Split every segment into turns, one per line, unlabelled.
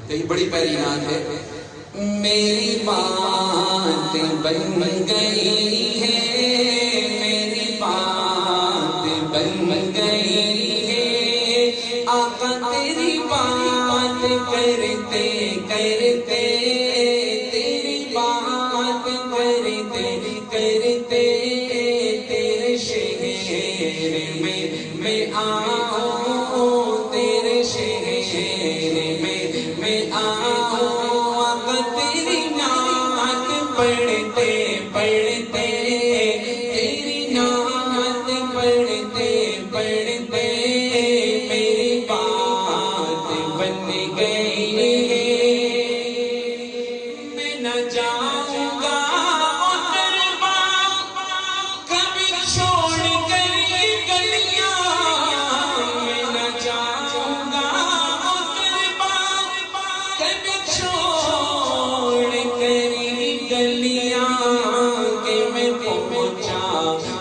کئی بڑی پیاری نعت ہے. میری بات بن گئی ہے، میری بات بن گئی ہے، آقا تیری بات کرتے کرتے، تیری بات کرتے کرتے، تیرے شہر میں آؤں، تیرے شہر میں آؤں، آقا تیری نعت پڑھتے پڑھتے، تیری نعت پڑھتے پڑھتے، میری بات بن گئی ہے. میں نہ جاؤں گا دربا کبھی چھوڑ کر یہ گلیاں، میں نہ جاؤں گا دربا کبھی چھوڑ کر یہ گلیاں، کہ میں پہنچا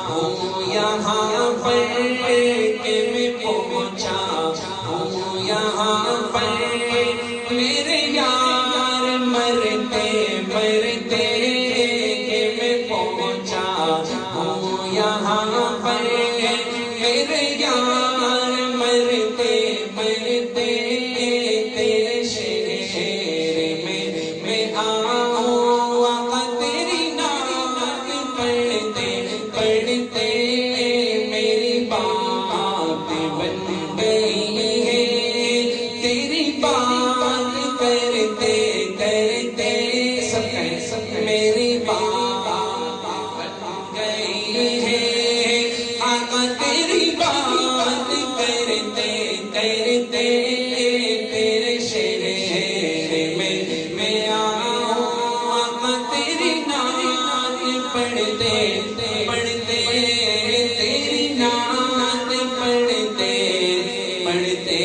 ہوں یہاں پر، کہ میں پہنچا ہوں یہاں پر، میرے یار مرتے مرتے، کہ میں پہنچا ہوں یہاں پر، میرے یار مرتے مرتے، تیرے شہر میں آؤں، آقا تیری نعت پڑھتے پڑھتے، میری بات بن گئی ہے، تیری بات کرتے کرتے، سب کہیں میری بات بن گئی ہے، آقا تیری بات کرتے کرتے، تیرے شہر میں آؤں، آقا تیری نعت پڑھتے پڑھتے، تیری نعت پڑھتے پڑھتے.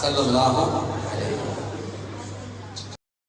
صلی اللہ